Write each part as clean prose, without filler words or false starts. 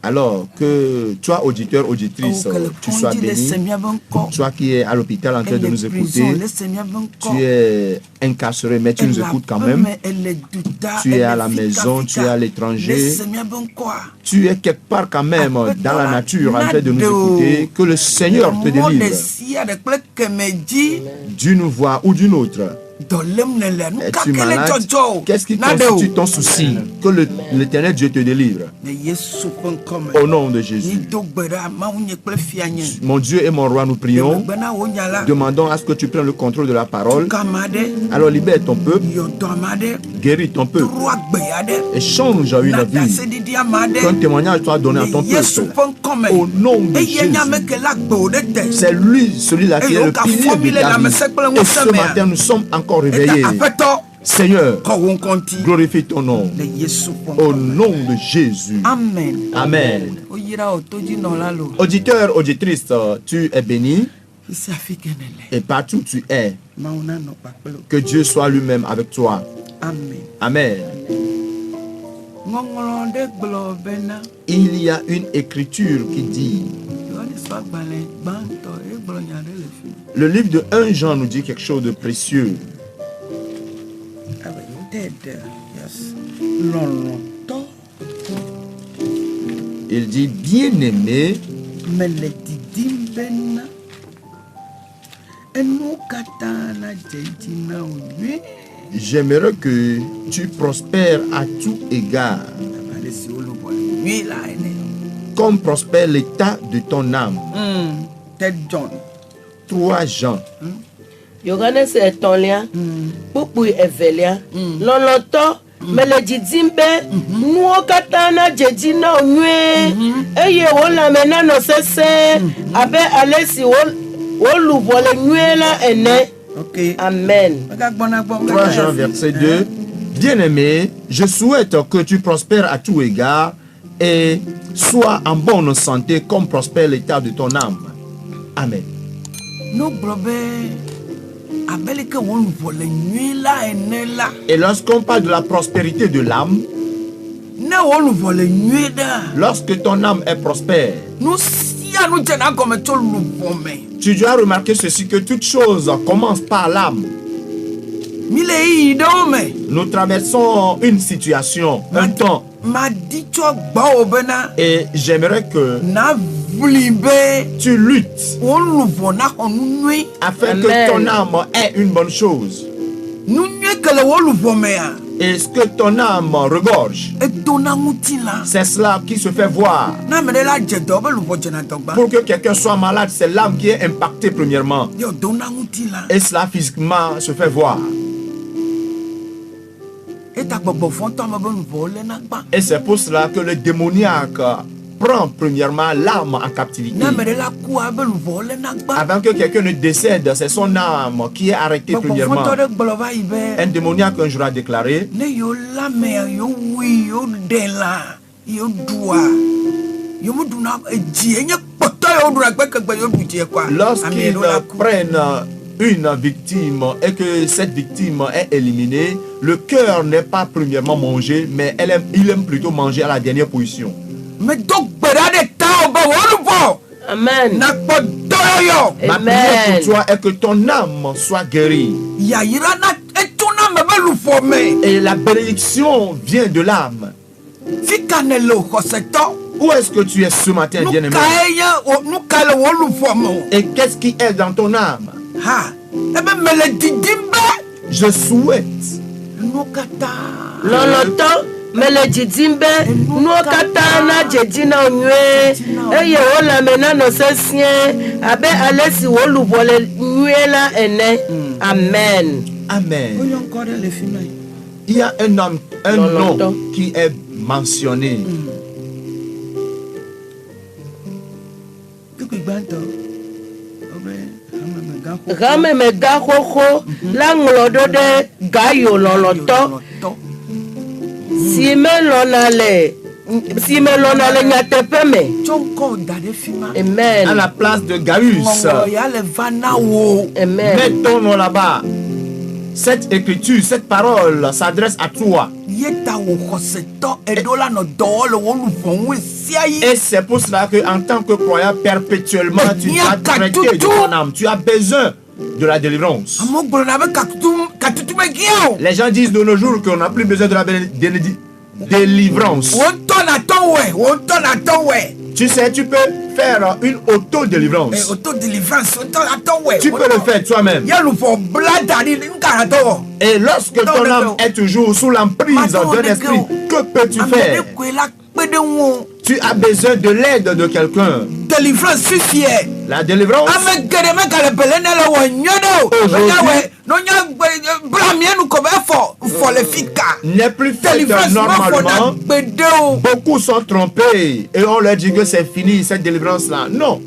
Alors que toi, auditeur, auditrice, tu sois béni. Toi qui es à l'hôpital en train de nous écouter, tu es incarcéré, mais tu nous écoutes quand même. Tu es à la maison, tu es à l'étranger. Tu es quelque part quand même dans la nature en train de nous écouter. Que le Seigneur te délivre. D'une voix ou d'une autre. Es-tu malade? Qu'est-ce qui constitue ton souci? Que l'Éternel Dieu te délivre. Au nom de Jésus. Mon Dieu et mon roi, nous prions. Demandons à ce que tu prennes le contrôle de la parole. Alors libère ton peuple. Guéris ton peuple. Et change une vie. Qu'un témoignage soit donné à ton peuple. Au nom de Jésus. C'est lui, celui-là qui est le pilier de ta vie. Et ce matin, nous sommes encore réveillés. Seigneur, glorifie ton nom. Au nom de Jésus. Amen. Amen. Auditeur, auditrice, tu es béni. Et partout où tu es, que Dieu soit lui-même avec toi. Amen. Il y a une écriture qui dit, le livre de 1 Jean nous dit quelque chose de précieux. Il dit, bien-aimé, j'aimerais que tu prospères à tout égard, comme prospère l'état de ton âme. 3 Jean. Yohane se etolia, pupu evelia, loloto, melejidimbe, nuokatana jedina onwe, eye wola menano sese, abe alesi wolubole nwela ene. Amen. 3 Jean verset 2. Bien-aimé, je souhaite que tu prospères à tout égard et sois en bonne santé comme prospère l'état de ton âme. Amen. Et lorsqu'on parle de la prospérité de l'âme, lorsque ton âme est prospère, tu dois remarquer ceci, que toute chose commence par l'âme. Nous traversons une situation, un temps. Et j'aimerais que tu luttes afin que ton âme ait une bonne chose. Et ce que ton âme regorge, c'est cela qui se fait voir. Pour que quelqu'un soit malade, c'est l'âme qui est impactée premièrement. Et cela physiquement se fait voir. Et c'est pour cela que le démoniaque prend premièrement l'âme en captivité. Avant que quelqu'un ne décède, c'est son âme qui est arrêtée premièrement. Un démoniaque un jour a déclaré, lorsqu'ils prennent une victime et que cette victime est éliminée, le cœur n'est pas premièrement mangé, mais il aime plutôt manger à la dernière position. Amen. Ma prière pour toi est que ton âme soit guérie. Et la bénédiction vient de l'âme. Où est-ce que tu es ce matin, bien-aimé? Et qu'est-ce qui est dans ton âme? Je souhaite loloto melejidimbe nuokatana jedina onwe eye wola menano sesien abe alesi wolubole nwela ene. Amen. Amen. Il y a un nom qui est mentionné. Rame me gahoho la nglodo de gayo loloto si me lonale nyatepeme. Amen. À la place de Gaius, amen. Mettons-nous là-bas. Cette écriture, cette parole s'adresse à toi. Et c'est pour cela qu'en tant que croyant, perpétuellement, tu dois traiter de ton âme. Tu as besoin de la délivrance. Les gens disent de nos jours qu'on n'a plus besoin de la délivrance. Tu sais, tu peux faire une auto-délivrance. Tu peux le faire toi-même. Et lorsque ton âme est toujours sous l'emprise d'un esprit, que peux-tu faire? Tu as besoin de l'aide de quelqu'un. La délivrance. N'est plus fait normalement. Beaucoup sont trompés et on leur dit que c'est fini cette délivrance-là. Non.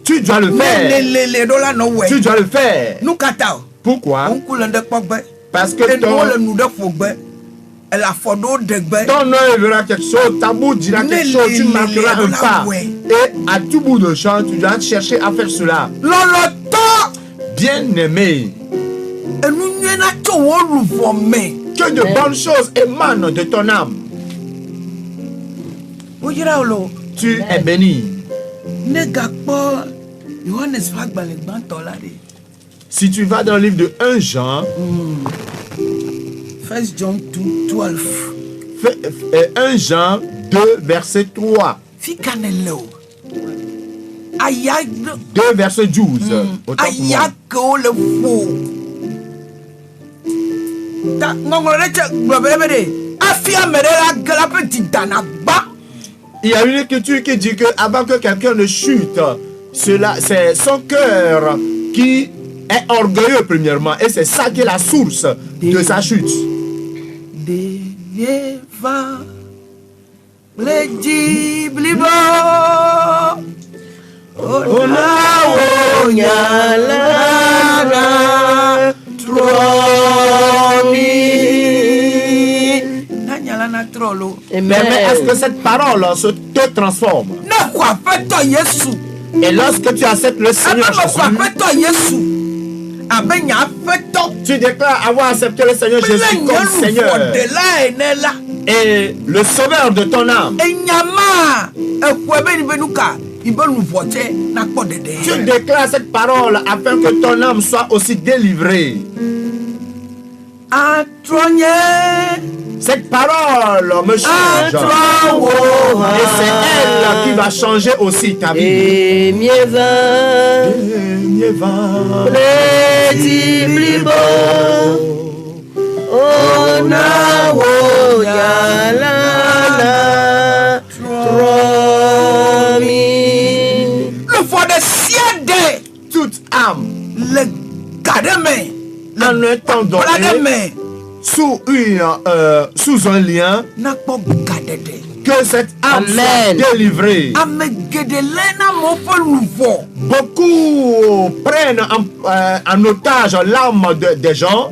Tu dois le faire. Tu dois le faire. Pourquoi? Parce que ton œil verra quelque chose, ta bouche dira quelque chose, tu marqueras un pas. Et à tout bout de champ, tu dois chercher à faire cela. Bien-aimé, que de bonnes choses émanent de ton âme. Tu es béni. Si tu vas dans le livre de 1 Jean, 1 John 2:12. 1 Jean 2, verset 3. 2, verset 12. Il y a une écriture qui dit que avant que quelqu'un ne chute, c'est son cœur qui est orgueilleux premièrement, et c'est ça qui est la source de sa chute. Mais est-ce que cette parole te transforme? Et lorsque tu acceptes le Seigneur Jésus, tu déclares avoir accepté le Seigneur Jésus comme Seigneur et le sauveur de ton âme. Tu déclares cette parole afin que ton âme soit aussi délivrée. Cette parole me change. Et c'est elle qui va changer aussi ta vie. Toute âme en un temps donné, sous un lien, que cette âme soit délivrée. Beaucoup prennent en otage l'âme des gens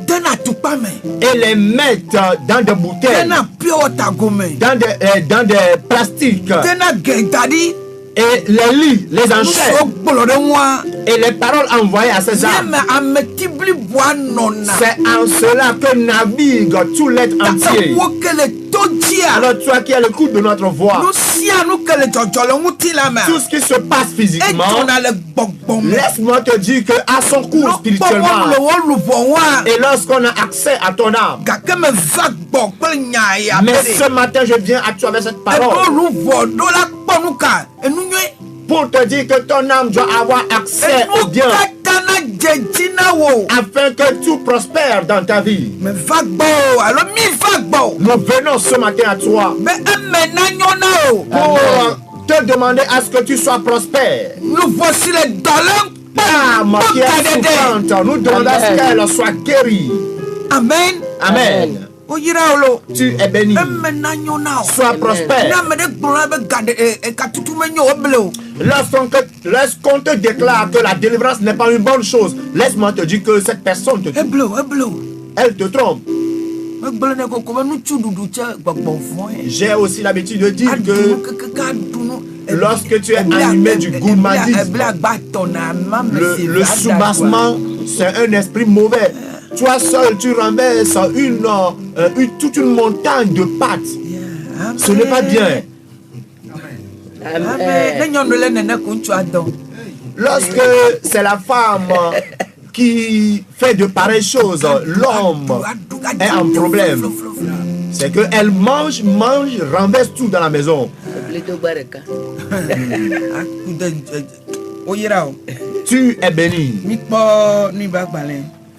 et les mettent dans des bouteilles, dans des plastiques, et les lits, les enchères et les paroles envoyées à ces âmes. C'est en cela que navigue tout l'être entier. Alors toi qui as le coup de notre voix, tout ce qui se passe physiquement, laisse-moi te dire que à son cours spirituellement, et lorsqu'on a accès à ton âme, mais ce matin je viens à toi avec cette parole pour te dire que ton âme doit avoir accès au bien, afin que tout prospère dans ta vie. Nous venons ce matin à toi pour te demander à ce que tu sois prospère. Nous voici les âmes qui est souffrante, nous demandons à ce qu'elle soit guérie. Amen. Amen. Tu es béni. Sois prospère. Lorsqu'on te déclare que la délivrance n'est pas une bonne chose, laisse-moi te dire que cette personne te trompe. Elle te trompe. J'ai aussi l'habitude de dire que lorsque tu es animé du gourmandisme, le soubassement, c'est un esprit mauvais. toi seul, tu renverses toute une montagne de pâtes. Ce n'est pas bien. Lorsque c'est la femme qui fait de pareilles choses, l'homme est en problème. C'est qu'elle mange, renverse tout dans la maison. Tu es béni.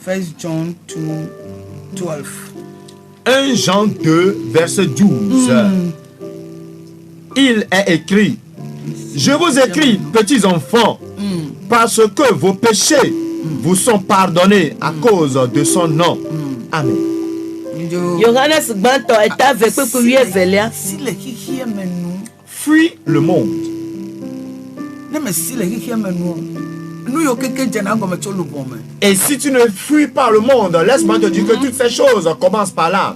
1 John 2:12. 1 Jean 2, verset 12. Il est écrit: je vous écris, petits enfants, parce que vos péchés vous sont pardonnés à cause de son nom. Amen. Fuis le monde. Et si tu ne fuis pas le monde, laisse-moi te dire que toutes ces choses commencent par là.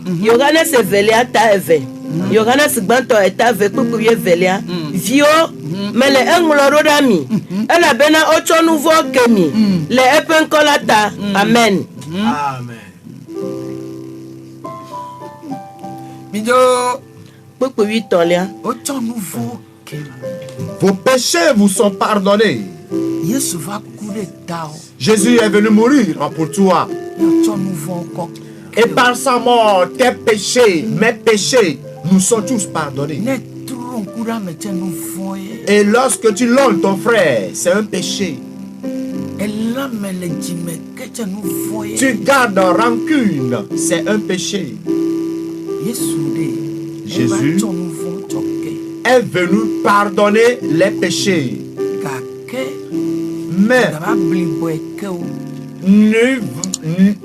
Amen. Vos péchés vous sont pardonnés. Jésus est venu mourir pour toi. Et par sa mort, tes péchés, mes péchés, nous sont tous pardonnés. Et lorsque tu lognes ton frère, c'est un péché. Tu gardes rancune, c'est un péché. Jésus est venu pardonner les péchés. Mais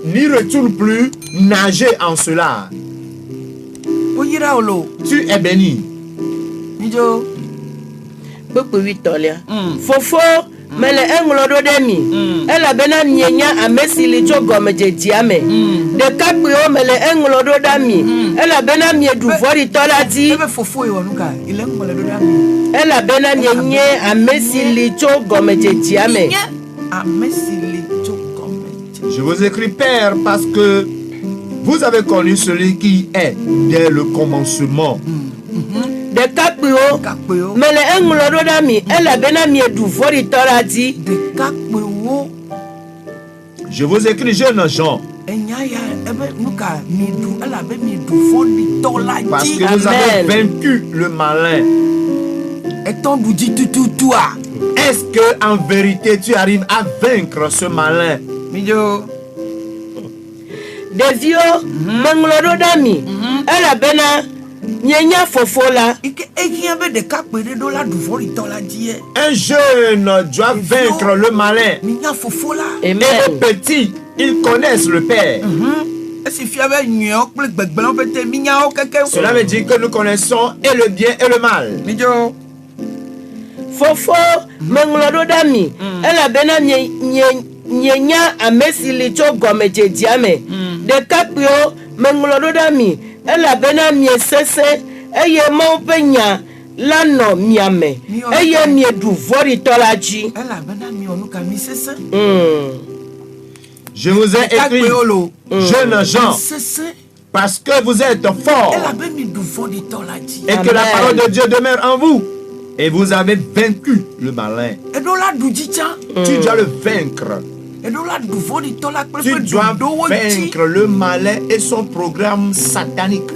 n'y retourne plus nager en cela. Tu es béni. Fofo mele englodo demi ela bena nyenya amesili jogome jediame de kapio mele englodo dami ela bena miedu vori toladi ela bena nyenye amesili jogome jediame. Je vous écris, Père, parce que vous avez connu celui qui est dès le commencement. De kapio mele englodo dami ela bena miedu vori toladi. Je vous écris, jeune Jean, parce que vous avez vaincu le malin. Est-ce que en vérité tu arrives à vaincre ce malin? Devio menglodo dami ela bena nyenya fofola. Un jeune doit vaincre le malin. Et les petits, ils connaissent le Père. Cela veut dire que nous connaissons et le bien et le mal. Fofo menglodo dami ela bena nyenya amesili jogome jediame. De kapio menglodo dami ela bena miesese eye maupenya lano miame eye miedu vori tolaji. Je vous ai écrit, jeunes gens, parce que vous êtes forts et que la parole de Dieu demeure en vous. Et vous avez vaincu le malin. Tu dois le vaincre. Tu dois vaincre le malin et son programme satanique.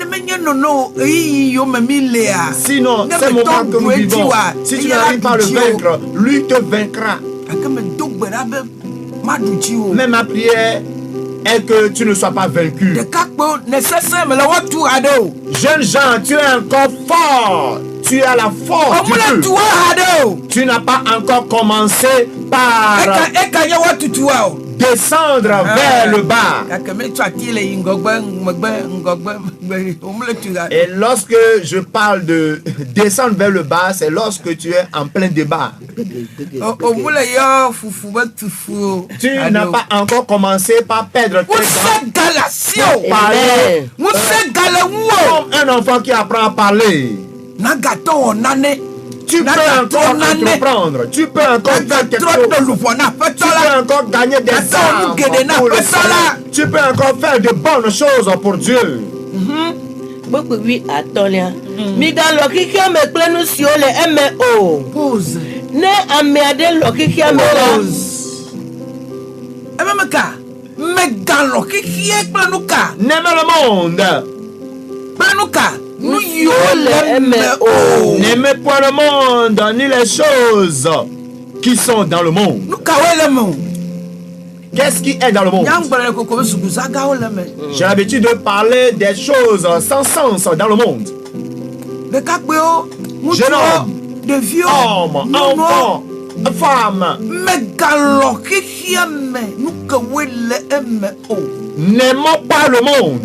Sinon, c'est le moment que nous vivons. Si tu n'arrives pas à le vaincre, lui te vaincra. Mais ma prière est que tu ne sois pas vaincu. Jeune Jean, tu es encore fort. Tu as la force du Dieu. Tu n'as pas encore commencé par descendre vers le bas. Et lorsque je parle de descendre vers le bas, c'est lorsque tu es en plein débat. Tu n'as pas encore commencé par perdre tes dents. Comme un enfant qui apprend à parler. Tu peux encore entreprendre. Tu peux encore faire quelque chose. Tu peux encore gagner des âmes pour le Seigneur. Tu peux encore faire de bonnes choses pour Dieu. Beaucoup oui atolia. Miga lokikia me plenu siole MO. Pause. Ne amiade lokikia me Emeka. Mega lokikia plenuka. N'aime le monde. Plenuka. Nous yole MO. N'aimez point le monde ni les choses qui sont dans le monde. Nous kawele mo. Qu'est-ce qui est dans le monde? J'ai l'habitude de parler des choses sans sens dans le monde. Jeune homme, de vieux homme, enfant, femme, n'aimons pas le monde.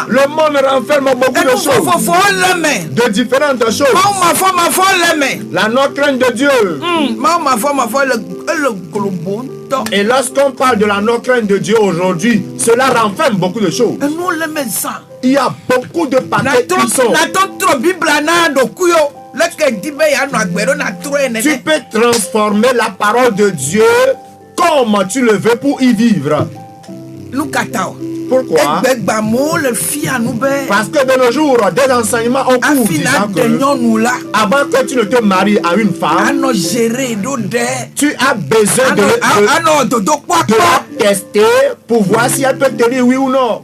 Le monde renferme beaucoup de choses, de différentes choses. La non-crainte de Dieu. Et lorsqu'on parle de la non-crainte de Dieu aujourd'hui, cela renferme beaucoup de choses. Il y a beaucoup de paquets qui sont. Tu peux transformer la parole de Dieu comme tu le veux pour y vivre. Pourquoi? Parce que de nos jours, des enseignements ont cours disant que avant que tu ne te maries à une femme, tu as besoin de la tester pour voir si elle peut te dire oui ou non.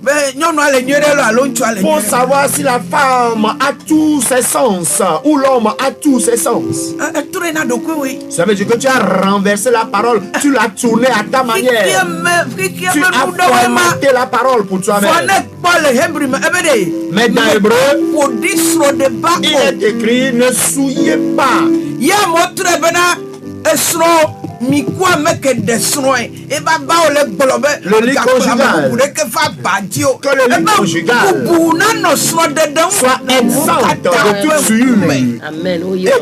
Pour savoir si la femme a tous ses sens ou l'homme a tous ses sens. Ça veut dire que tu as renversé la parole, tu l'as tournée à ta manière. Tu as formaté la parole pour toi-même. Mais dans l'hébreu, il est écrit: ne souillez pas. Le lit conjugal, que le lit conjugal soit exempt de toute souillure. Et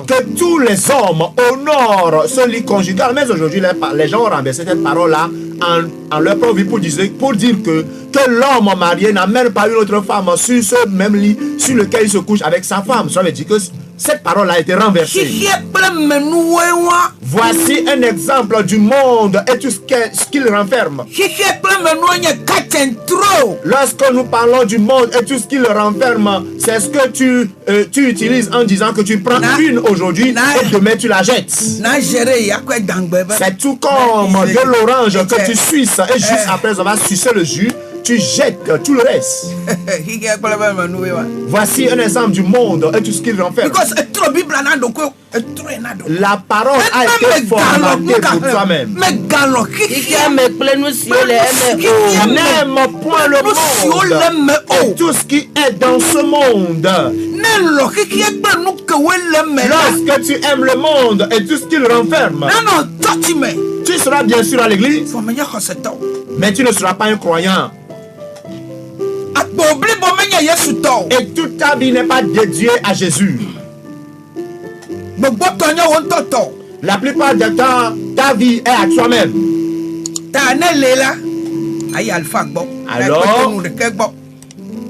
que tous les hommes honorent ce lit conjugal. Mais aujourd'hui, les gens ont renversé cette parole-là en leur propre vie pour dire que l'homme marié n'amène pas une autre femme sur ce même lit sur lequel il se couche avec sa femme. Ça veut dire que cette parole a été renversée. Voici un exemple du monde et tout ce qu'il renferme. Lorsque nous parlons du monde et tout ce qu'il renferme, c'est ce que tu utilises en disant que tu prends une aujourd'hui et demain tu la jettes. C'est tout comme de l'orange que tu suces et juste après avoir sucé le jus, tu jettes tout le reste. Voici un exemple du monde et tout ce qu'il renferme. La parole a été formatée pour toi-même. N'aime point le monde et tout ce qui est dans ce monde. Lorsque tu aimes le monde et tout ce qu'il renferme, tu seras bien sûr à l'église, mais tu ne seras pas un croyant. Et toute ta vie n'est pas dédiée à Jésus. La plupart du temps, ta vie est à toi-même. Alors,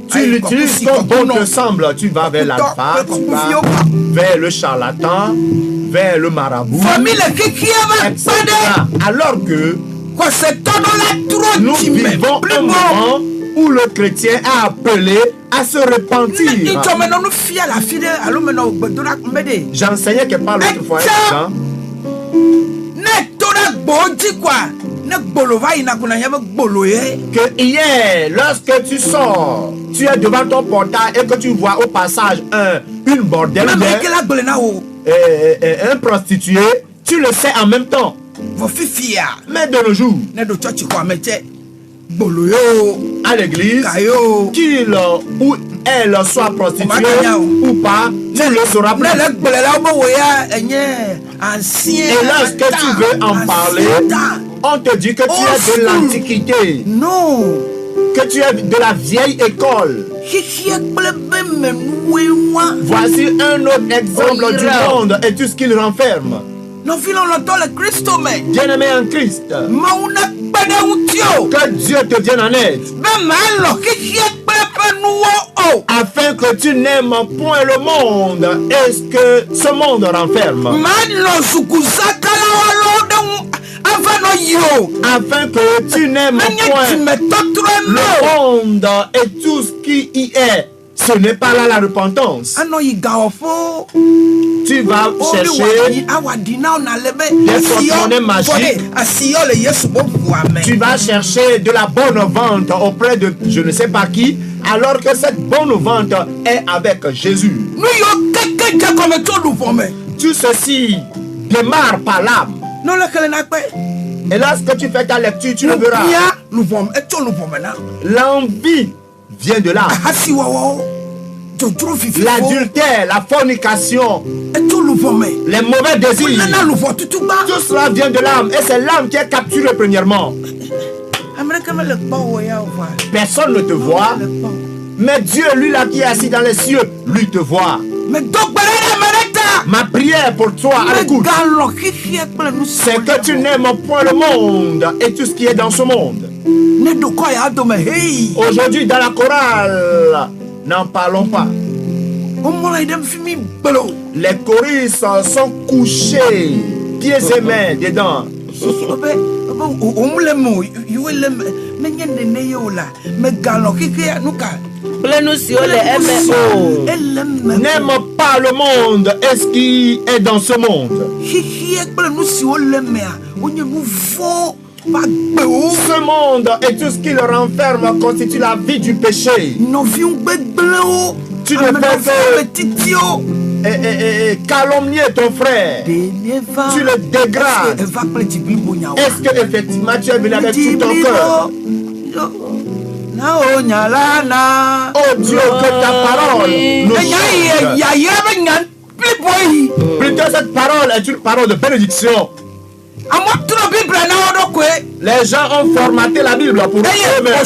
tu l'utilises comme bon te semble. Tu vas vers l'alpha, tu vas vers le charlatan, vers le marabout, etc. Alors que nous vivons un moment où le chrétien est appelé à se repentir. J'enseignais quelque part l'autre fois. Que hier, lorsque tu sors, tu es devant ton portail et que tu vois au passage une bordelle, un prostitué, tu le sais en même temps. Mais de nos jours, à l'église, qu'il ou elle soit prostituée ou pas, tu le sauras plus. Et lorsque tu veux en parler, on te dit que tu es de l'antiquité. Non. Que tu es de la vieille école. Voici un autre exemple du monde et tout ce qu'il renferme. Bien-aimé en Christ, que Dieu te vienne en aide. afin que tu n'aimes point le monde et ce que ce monde renferme. Afin que tu n'aimes point le monde et tout ce qui y est. Ce n'est pas là la repentance. Tu vas chercher des porte-monnaies magiques. Tu vas chercher de la bonne vente auprès de je ne sais pas qui, alors que cette bonne vente est avec Jésus. Tout ceci démarre par l'âme. Et lorsque tu fais ta lecture, tu le verras. L'envie vient de l'âme. L'adultère, la fornication, les mauvais désirs, tout cela vient de l'âme. Et c'est l'âme qui est capturée premièrement. Personne ne te voit, mais Dieu, lui là qui est assis dans les cieux, lui te voit. Ma prière pour toi, à l'écoute, c'est que tu n'aimes point le monde et tout ce qui est dans ce monde. Aujourd'hui, dans la chorale, n'en parlons pas. Les choristes sont couchés, pieds et mains dedans. N'aime pas le monde et ce qui est dans ce monde. Ce monde et tout ce qui le renferme constitue la vie du péché. Tu ne peux que calomnier ton frère. Tu le dégrades. Est-ce que effectivement tu es venu avec tout ton cœur? Oh Dieu, que ta parole nous change. Plutôt cette parole est une parole de bénédiction. Les gens ont formaté la Bible pour eux-mêmes et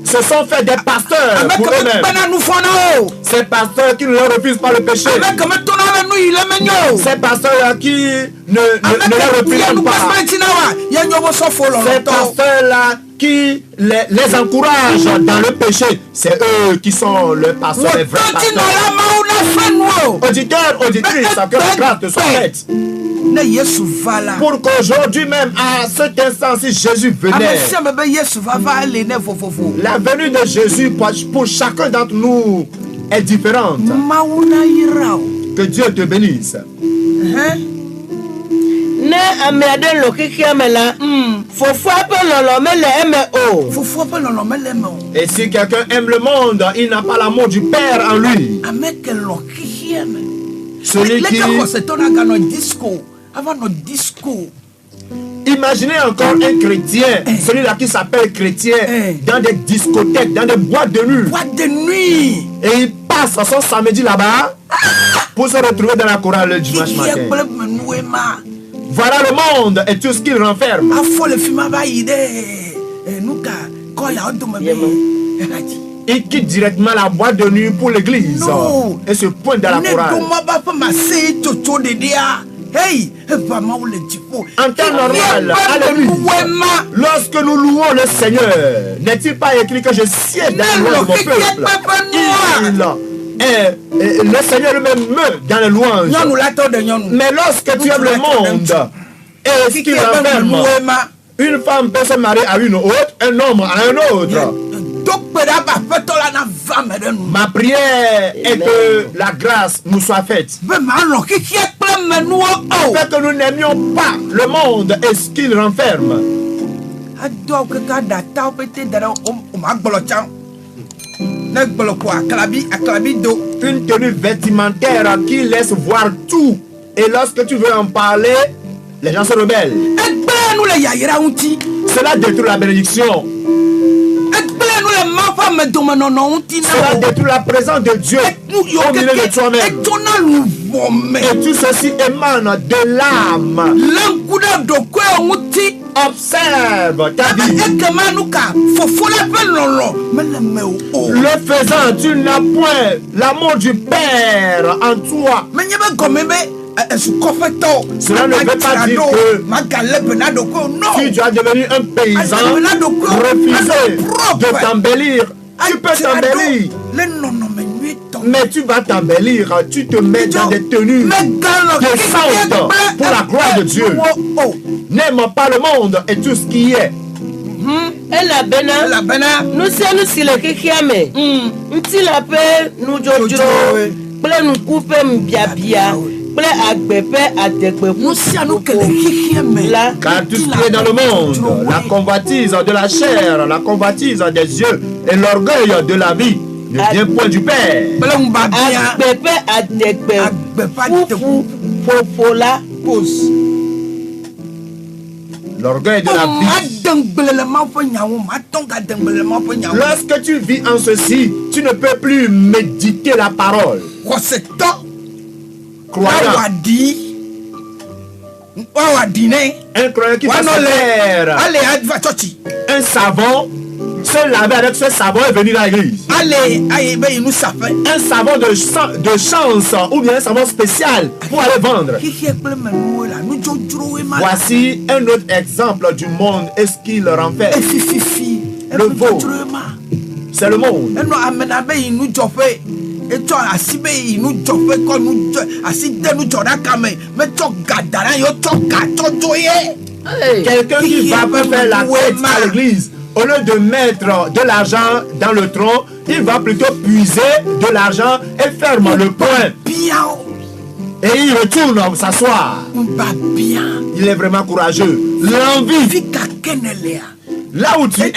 se sont fait des pasteurs pour eux-mêmes. Ces pasteurs qui ne leur refusent pas le péché. Ces pasteurs qui ne leur refusent pas. Ces pasteurs-là qui les encouragent dans le péché. C'est eux qui sont le pasteur, les vrais pasteurs. Auditeurs, auditrices, que la grâce te soit faite. Pour qu'aujourd'hui même, à cet instant, si Jésus venait, la venue de Jésus pour chacun d'entre nous est différente. Que Dieu te bénisse. Et si quelqu'un aime le monde, il n'a pas l'amour du Père en lui. Celui qui... Imaginez encore un chrétien, celui-là qui s'appelle chrétien, dans des discothèques, dans des boîtes de nuit. Et il passe son samedi là-bas pour se retrouver dans la chorale le dimanche matin. Voilà le monde et tout ce qu'il renferme. Il quitte directement la boîte de nuit pour l'église et se pointe dans la chorale. En temps normal, alléluia, lorsque nous louons le Seigneur, n'est-il pas écrit que je siège dans le louange de mon peuple? Le Seigneur lui-même meurt dans les louanges. Mais lorsque tu aimes le monde et ce qu'il renferme, une femme peut se marier à une autre, un homme à un autre. Ma prière est que la grâce nous soit faite. Afin que nous n'aimions pas le monde et ce qu'il renferme. Une tenue vestimentaire qui laisse voir tout. Et lorsque tu veux en parler, les gens se rebellent. Cela détruit la bénédiction. Cela détruit la présence de Dieu au milieu de toi-même. Et tout ceci émane de l'âme. Observe ta vie. Le faisant, tu n'as point l'amour du Père en toi. Cela ne veut pas dire que si tu as devenu un paysan, refuser de t'embellir. Tu peux t'embellir. Mais tu vas t'embellir, tu te mets dans des tenues décentes pour la gloire de Dieu. N'aime pas le monde et tout ce qui est. Nous sommes si le kikiame. Nous la paix, nous jojo. Plein nous couper m'biabia. Car tout ce qui est dans le monde, la convoitise de la chair, la convoitise des yeux et l'orgueil de la vie ne vient point du Père. L'orgueil de la vie. Lorsque tu vis en ceci, tu ne peux plus méditer la parole. Croyant. Un croyant qui va se faire un savon, se laver avec ce savon et venir à l'église. Un savon de chance ou bien un savon spécial pour aller vendre. Voici un autre exemple du monde et ce qu'il renferme. Le veau, c'est le monde. Quelqu'un qui va faire la fête à l'église, au lieu de mettre de l'argent dans le tronc, il va plutôt puiser de l'argent et ferme le poing. Et il retourne s'asseoir. Il est vraiment courageux. L'envie. Là où tu es,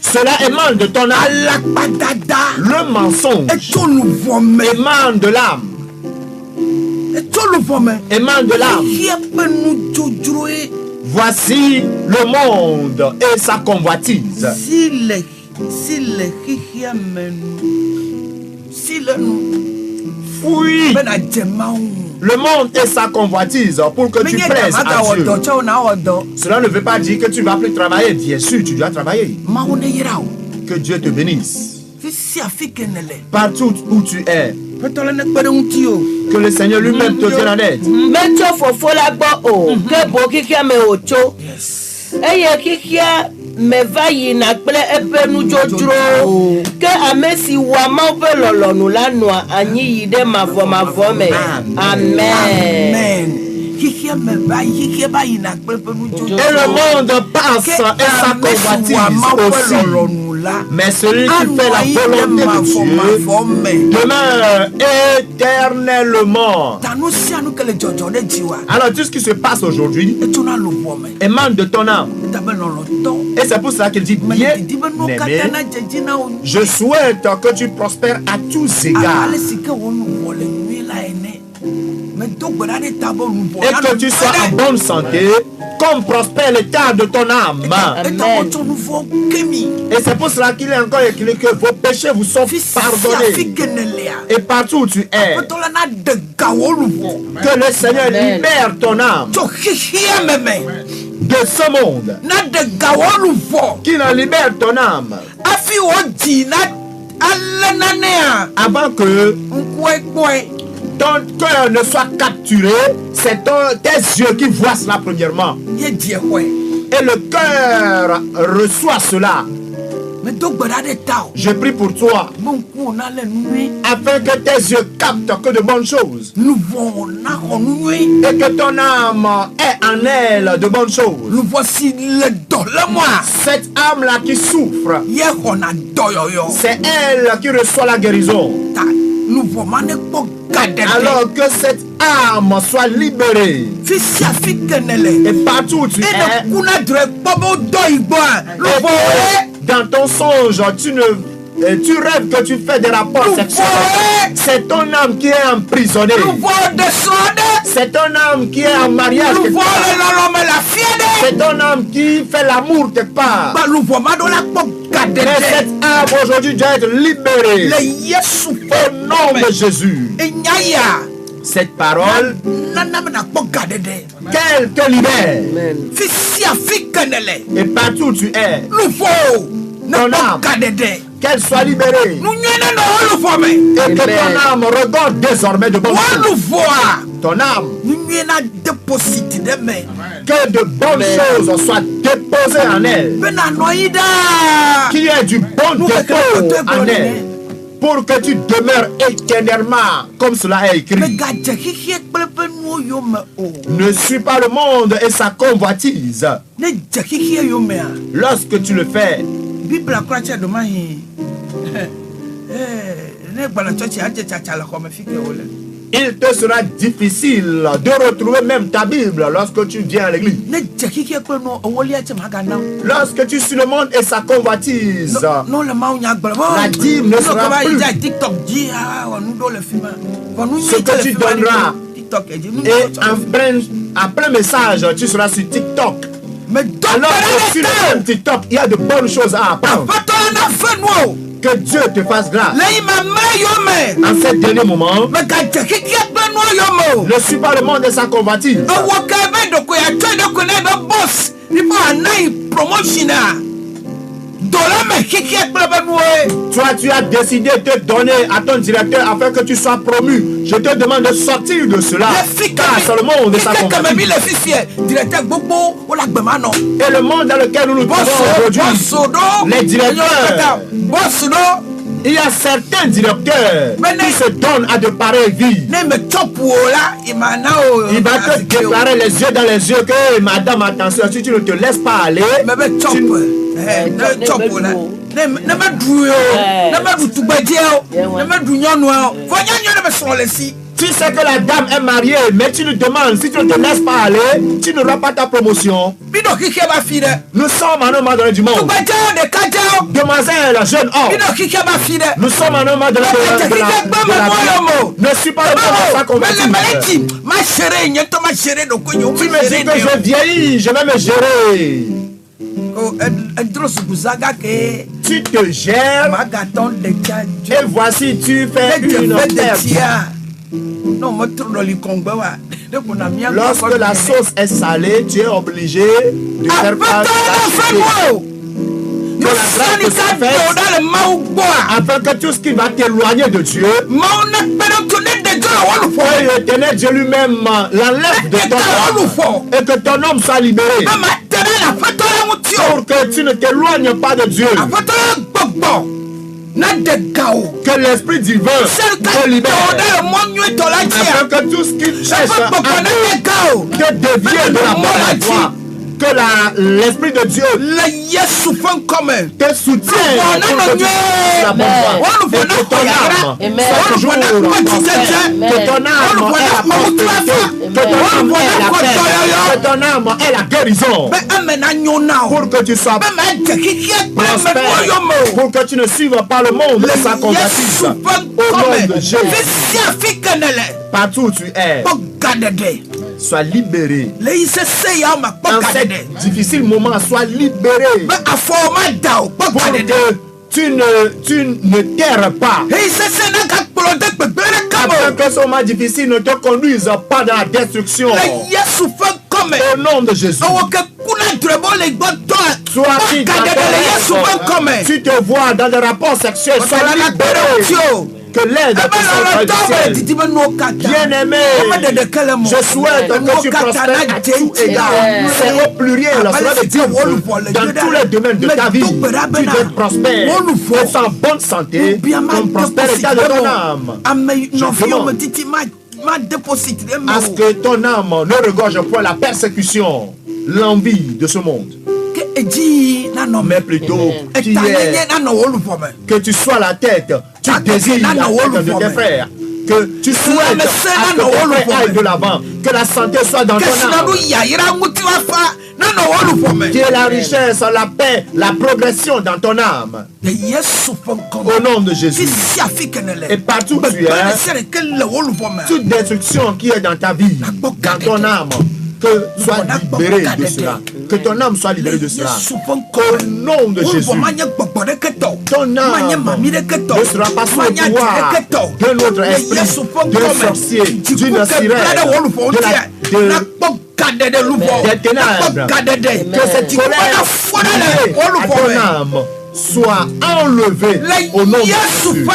cela émane de ton âme. Le mensonge émane de l'âme. Émane de l'âme. Voici le monde et sa convoitise. Fuis le monde et sa convoitise pour que tu plaises à Dieu. Cela ne veut pas dire que tu ne vas plus travailler. Bien sûr, tu dois travailler. Que Dieu te bénisse. Partout où tu es. Que le Seigneur lui-même te tienne en aide. Me va yina kple ebe nudzrodzro ke ame si wa ma ƒe lɔlɔnu la nɔa anyi yi ɖe mavɔmavɔ me. Amen. Et le monde passe et sa convoitise aussi. Mais celui qui fait la volonté de Dieu demeure éternellement. Alors tout ce qui se passe aujourd'hui émane de ton âme. Et c'est pour ça qu'il dit, bien aimé, je souhaite que tu prospères à tous égards. Et que tu sois en bonne santé, comme prospère l'état de ton âme. Amen. Et c'est pour cela qu'il est encore écrit que vos péchés vous sont pardonnés. Et partout où tu es, que le Seigneur libère ton âme de ce monde, qu'il en libère ton âme avant que ton cœur ne soit capturé. C'est tes yeux qui voient cela premièrement. Et le cœur reçoit cela. Je prie pour toi, afin que tes yeux captent que de bonnes choses, et que ton âme ait en elle de bonnes choses. Cette âme-là qui souffre, c'est elle qui reçoit la guérison. Alors que cette âme soit libérée. Et partout où tu es, dans ton songe, tu rêves que tu fais des rapports sexuels. C'est ton âme qui est emprisonnée. C'est ton âme qui est en mariage quelque part. C'est ton âme qui fait l'amour quelque part. Mais cette âme aujourd'hui doit être libérée. Au nom de Jésus. Cette parole, qu'elle te libère. Et partout où tu es, ton âme, qu'elle soit libérée. Et que ton âme regarde désormais de bonnes choses. Ton âme, que de bonnes choses soient déposées en elle. Qu'il y ait du bon dépôt en elle. Pour que tu demeures éternellement, comme cela est écrit. Ne suis pas le monde et sa convoitise. Lorsque tu le fais, il te sera difficile de retrouver même ta Bible lorsque tu viens à l'église. Lorsque tu suis le monde et sa convoitise, la dîme ne sera plus. Ce que tu donneras, et après message, tu seras sur TikTok. Alors que sur le même TikTok, il y a de bonnes choses à apprendre. Que Dieu te fasse grâce. En ce dernier moment, ne suis pas le monde de sa convoitise. Toi, tu as décidé de te donner à ton directeur afin que tu sois promu. Je te demande de sortir de cela. Car c'est le monde de sa convoitise. Et le monde dans lequel nous nous trouvons aujourd'hui, les directeurs, il y a certains directeurs qui se donnent à de pareilles vies. Il va te déclarer les yeux dans les yeux que madame, attention, si tu ne te laisses pas aller, tu sais que la dame est mariée, mais tu lui demandes, si tu ne te laisses pas aller, tu n'auras pas ta promotion. Nous sommes en un moment donné du monde. Demoiselle, jeune homme. Nous sommes en un moment donné de la vie. Ne suis pas le monde de sa conversion. Tu me dis que je vieillis, je vais me gérer. Tu te gères et voici tu fais une perte. Lorsque la sauce est salée, tu es obligé de faire face à la que la grâce soit faite afin que tout ce qui va t'éloigner de Dieu, que l'éternel Dieu lui-même l'enlève de ton âme et que ton homme soit libéré. Pour que tu ne t'éloignes pas de Dieu. Que l'esprit divin te libère. Afin que tout ce qui cherche à te dévier de la bonne voie, que l'esprit de Dieu te soutienne pour que tu fasses la bonne voie. Et que ton âme soit toujours que ton âme ait la prospérité, que ton âme ait la paix, que ton âme ait la guérison, pour que tu sois prospère, pour que tu ne suives pas le monde et sa convoitise. Au nom de Jésus, partout où tu es, sois libéré. En ce difficile moment, sois libéré. Pour que tu ne terres pas. Afin que ce moment difficile ne te conduise pas dans la destruction. Au nom de Jésus. Soit tu te vois dans des rapports sexuels, sois libéré. Que l'aide bien aimé, je souhaite que tu prospères à tout égard. C'est au pluriel, cela veut dire dans tous les domaines de ta vie, tu dois être prospère, être en bonne santé, comme prospérité de ton âme. Je demande à ce que ton âme ne regorge point la persécution, l'envie de ce monde. Mais plutôt que tu sois la tête, tu désires la tête de tes frères, que tu souhaites à ce que tes frères aillent de l'avant, que la santé soit dans ton âme, qu'il y ait la richesse, la paix, la progression dans ton âme. Au nom de Jésus. Et partout où tu es, toute destruction qui est dans ta vie, dans ton âme, que soit libéré de cela. Que ton âme soit libérée de cela. Au nom de Jésus. Ton âme ne sera pas sous le pouvoir de notre esprit, d'un sorcier, d'une sirène, des ténèbres. Que cette colère à ton âme soit enlevé au nom de Jésus.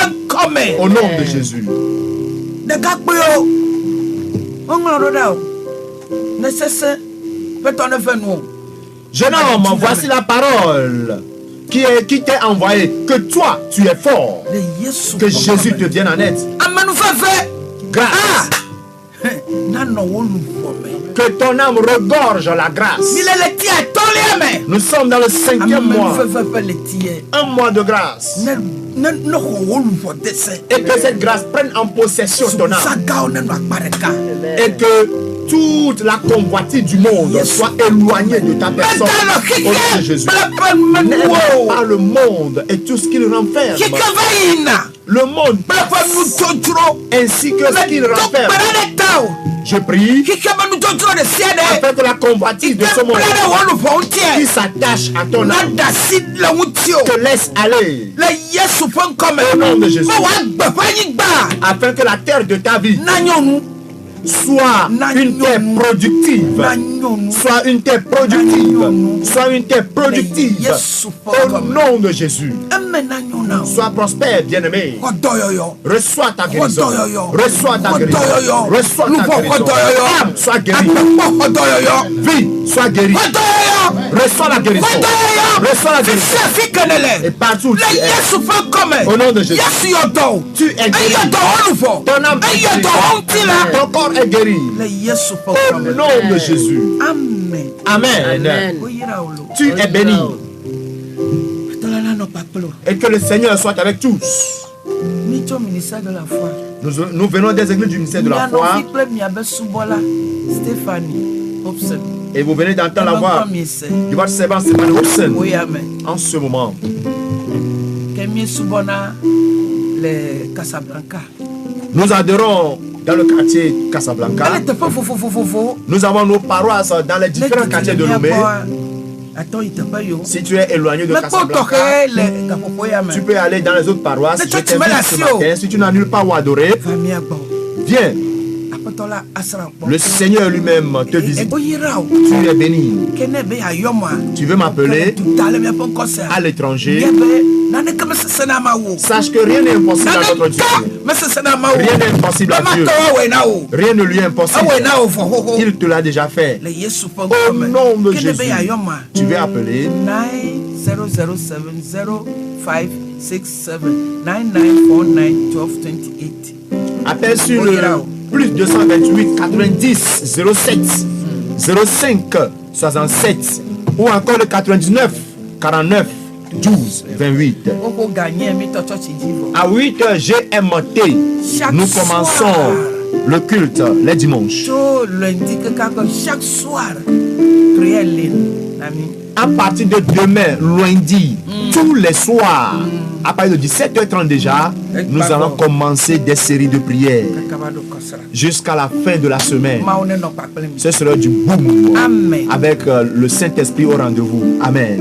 Au nom de Jésus. Jeune homme, voici la parole qui t'est envoyée. Que toi, tu es fort. Que Jésus te vienne en aide. Grâce. Que ton âme regorge la grâce. Nous sommes dans le 5e mois. Un mois de grâce. Et que cette grâce prenne en possession ton âme. Et que toute la convoitise du monde soit éloignée de ta personne. Au nom de Jésus. N'aime pas le monde et tout ce qu'il renferme. Le monde ainsi que ce qu'il renferme. Je prie afin que la convoitise de ce monde qui s'attache à ton âme te laisse aller. Au nom de Jésus. Afin que la terre de ta vie soit une terre productive. Soit une terre productive. Soit une terre productive. Au nom de Jésus. Sois prospère, bien-aimé. Reçois ta guérison. Reçois ta guérison. Reçois ta guérison. Âme, sois guérie. Vie, sois guérie. Reçois la guérison. Reçois la guérison. Et partout tu es. Au nom de Jésus. Tu es guéri. Ton âme est guérie. Ton corps est guéri. Au nom de Jésus. Amen. Amen. Tu es béni. Et que le Seigneur soit avec tous. Nous venons des églises du ministère de la foi. Et vous venez d'entendre la voix de votre servant Stéphane Hobson en ce moment. Nous adorons dans le quartier Casablanca. Nous avons nos paroisses dans les différents quartiers de Lomé. Si tu es éloigné de Casablanca, tu peux aller dans les autres paroisses. Je t'invite ce matin. Si tu n'as nulle part où adorer, viens. Le Seigneur lui-même te visite. Tu es béni. Tu veux m'appeler à l'étranger. Sache que rien n'est impossible à notre Dieu. Rien n'est impossible à Dieu. Rien ne lui est impossible. Il te l'a déjà fait. Au nom de Jésus, tu veux appeler 9007-567-9949-1228. Appelle sur le plus 228 90 07 05 67 ou encore le 99 49 12 28. À 8h GMT, nous commençons le culte les dimanches. Chaque soir, prière ligne. À partir de demain, lundi, tous les soirs, à partir de 17h30 déjà, nous allons commencer des séries de prières jusqu'à la fin de la semaine. Ce sera du boom. Amen. Avec le Saint-Esprit au rendez-vous. Amen.